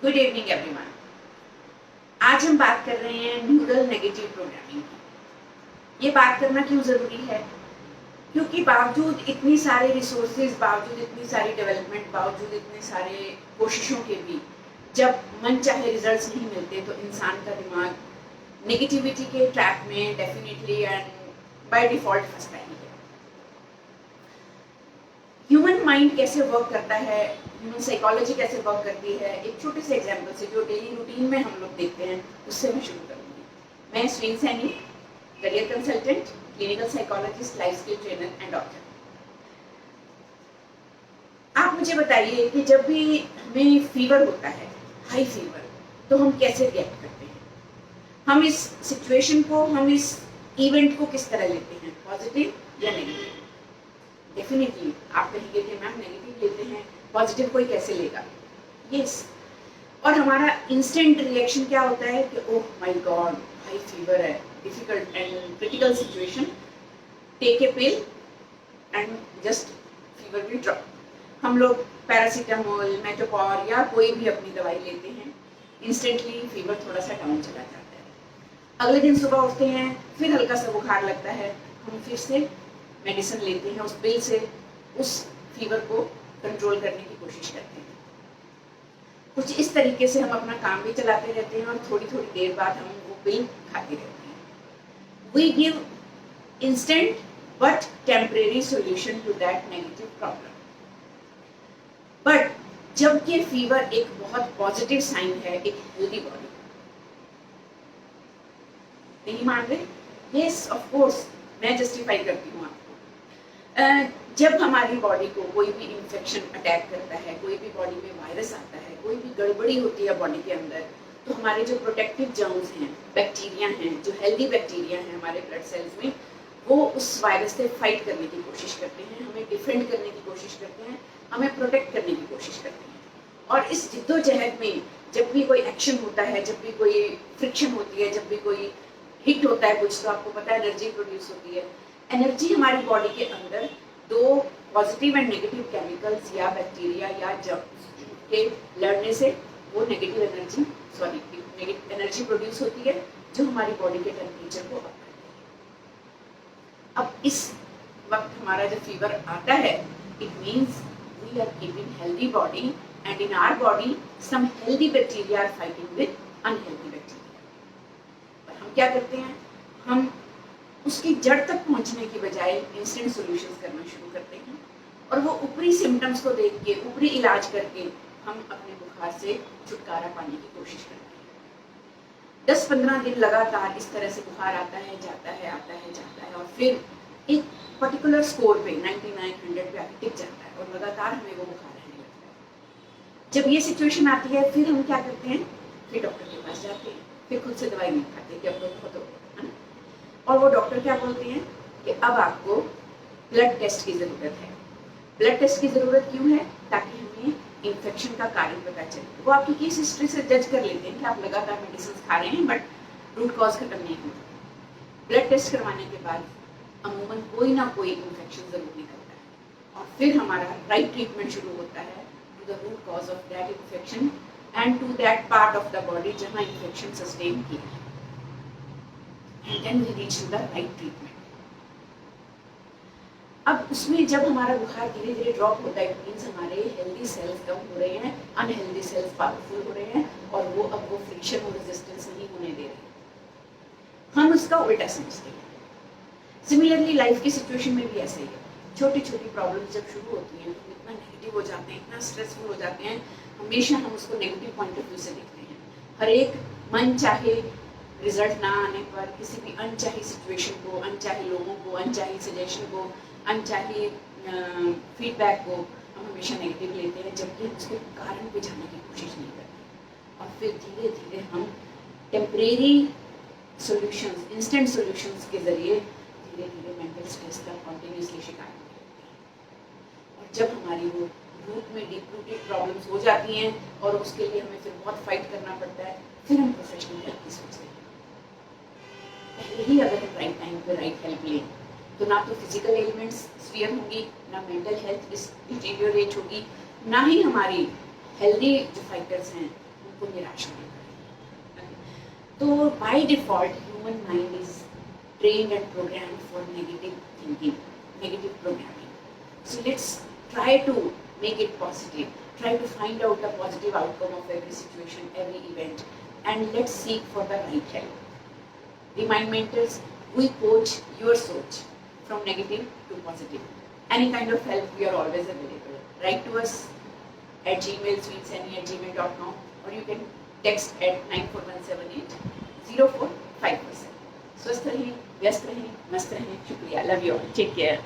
Good evening everyone. आज हम बात कर रहे हैं न्यूरल नेगेटिव प्रोग्रामिंग की। ये बात करना क्यों ज़रूरी है? क्योंकि बावजूद इतनी सारे रिसोर्सेज, बावजूद इतनी सारी डेवलपमेंट, बावजूद इतने सारे कोशिशों के भी जब मन चाहे रिजल्ट्स नहीं मिलते तो इंसान का दिमाग नेगेटिविटी के ट्रैप में डेफिनेटली एंड बाय डिफॉल्ट फंसता ही है। ह्यूमन माइंड कैसे वर्क करता है, ह्यूमन साइकोलॉजी कैसे वर्क करती है, एक छोटे से एग्जाम्पल से जो डेली रूटीन में हम लोग देखते हैं उससे मैं शुरू करूँगी। मैं Sween Saini, career consultant, clinical psychologist, life skill trainer and doctor. आप मुझे बताइए कि जब भी हमें फीवर होता है, हाई फीवर, तो हम कैसे रिएक्ट करते हैं? हम इस सिचुएशन को, हम इस इवेंट को किस तरह लेते हैं, पॉजिटिव या नेगेटिव? डेफिनेटली आप कहेंगे कि मैम नेगेटिव लेते हैं, पॉजिटिव कोई कैसे लेगा? यस। और हमारा इंस्टेंट रिएक्शन क्या होता है कि oh my God, high fever है, difficult and critical situation, take a pill and just fever will drop. हम लोग पैरासीटामोल, मेटोपॉर या कोई भी अपनी दवाई लेते हैं, इंस्टेंटली फीवर थोड़ा सा डाउन चला जाता है। अगले दिन सुबह उठते हैं, फिर हल्का सा बुखार लगता है, हम फिर से मेडिसिन लेते हैं, उस पिल से उस फीवर को कंट्रोल करने की कोशिश करते हैं। कुछ इस तरीके से हम अपना काम भी चलाते रहते हैं और थोड़ी थोड़ी देर बाद हम वो पिल खाते रहते हैं। We give instant but temporary solution to that negative problem. But जब ये फीवर एक बहुत पॉजिटिव साइन है एक हेल्दी बॉडी, नहीं मान रहे? यस, ऑफ कोर्स मैं जस्टिफाई करती हूँ आपको। जब हमारी बॉडी को कोई भी इंफेक्शन अटैक करता है, कोई भी बॉडी में वायरस आता है, कोई भी गड़बड़ी होती है बॉडी के अंदर, तो हमारे जो प्रोटेक्टिव जर्म्स हैं, बैक्टीरिया हैं, जो हेल्दी बैक्टीरिया हैं हमारे ब्लड सेल्स में, वो उस वायरस से फाइट करने की कोशिश करते हैं, हमें डिफेंड करने की कोशिश करते हैं, हमें प्रोटेक्ट करने की कोशिश करते हैं। और इस जिद्दोजहद में जब भी कोई एक्शन होता है, जब भी कोई फ्रिक्शन होती है, जब भी कोई हिट होता है कुछ, तो आपको पता है एनर्जी प्रोड्यूस होती है। एनर्जी हमारी बॉडी के अंदर दो पॉजिटिव एंड नेगेटिव केमिकल्स या बैक्टीरिया या जर्म्स के लड़ने से वो नेगेटिव एनर्जी एनर्जी प्रोड्यूस होती है, जो हमारी बॉडी के टेम्परेचर को अप करती है। अब इस वक्त हमारा जब फीवर आता है, it means we are keeping healthy body and in our body some healthy bacteria are fighting with unhealthy bacteria. पर हम क्या करते हैं, हम उसकी जड़ तक पहुंचने की बजाय इंस्टेंट सॉल्यूशंस करना शुरू करते हैं और वो ऊपरी सिम्टम्स को देख के, ऊपरी इलाज करके हम अपने बुखार से छुटकारा पाने की कोशिश करते हैं। 10-15 दिन लगातार इस तरह से बुखार आता है, जाता है, आता है, जाता है, और फिर एक पर्टिकुलर स्कोर पे 99-100 पे आके टिक जाता है और लगातार हमें वो बुखार रहने लगता है। जब ये सिचुएशन आती है, फिर हम क्या करते हैं, फिर डॉक्टर के पास जाते हैं, फिर खुद से दवाई नहीं खाते कि अब तो बहुत हो गया, है ना? और वो डॉक्टर क्या बोलते हैं कि अब आपको ब्लड टेस्ट की ज़रूरत है। ब्लड टेस्ट की ज़रूरत क्यों है? ताकि हमें इन्फेक्शन का कारण पता चले। वो आपकी केस हिस्ट्री से जज कर लेते हैं कि आप लगातार मेडिसिन खा रहे हैं बट रूट कॉज खत्म नहीं होता। ब्लड टेस्ट करवाने के बाद अमूमन कोई ना कोई इन्फेक्शन ज़रूर निकलता है और फिर हमारा राइट ट्रीटमेंट शुरू होता है to the root cause of that infection and to that part of the body जहाँ इन्फेक्शन सस्टेन किया है। And then we reach to the right treatment. अब उसमें जब हमारा बुखार धीरे धीरे ड्रॉप होता है, इट मीन्स हमारे हेल्दी सेल्स कम हो रहे हैं, अनहेल्दी सेल्स पावरफुल हो रहे हैं और वो अब वो फ्रिक्शन और रेजिस्टेंस नहीं होने दे रहे। हम उसका उल्टा समझते हैं। सिमिलरली लाइफ की सिचुएशन में भी ऐसे ही है। छोटी छोटी प्रॉब्लम्स जब शुरू होती हैं, हम इतना नेगेटिव हो जाते हैं, इतना स्ट्रेसफुल हो जाते हैं, हमेशा हम उसको नेगेटिव पॉइंट ऑफ व्यू से देखते हैं। हर एक मन चाहे रिजल्ट ना आने पर, किसी भी अनचाही सिचुएशन को, अनचाहे लोगों को, अनचाही सजेशन को, अनचाही फीडबैक को हम हमेशा नेगेटिव लेते हैं, जबकि हम उसके कारण पे जाने की कोशिश नहीं करते। और फिर धीरे धीरे हम टेम्परेरी सॉल्यूशंस, इंस्टेंट सॉल्यूशंस के ज़रिए धीरे धीरे मेंटल स्ट्रेस का कॉन्टिन्यूसली शिकार होते हैं। और जब हमारी वो रूट में डीप रूटेड प्रॉब्लम्स हो जाती हैं और उसके लिए हमें फिर बहुत फाइट करना पड़ता है, फिर हम प्रोफेशनल हेल्प की सोचते हैं। पहले ही अगर हम राइट टाइम पे राइट हेल्प लें तो ना तो फिजिकल एलिमेंट्स स्फीयर होंगी, ना मेंटल हेल्थ डिटेरियोरेट होगी, ना ही हमारी हेल्दी जो फाइटर्स हैं आपको निराश होने पड़ेगी। तो by default human mind is trained and programmed for negative thinking, negative programming. So let's try to make it positive. Try to find out the positive outcome of every situation, every event, and let's seek for the right help. Remind mentors, we coach your soch from negative to positive. Any kind of help, we are always available. Write to us at gmail, sweetsany@gmail.com, or you can text at 94178 0457. स्वस्थ रहें, व्यस्त रहें, मस्त रहें। शुक्रिया। Love you all, take care.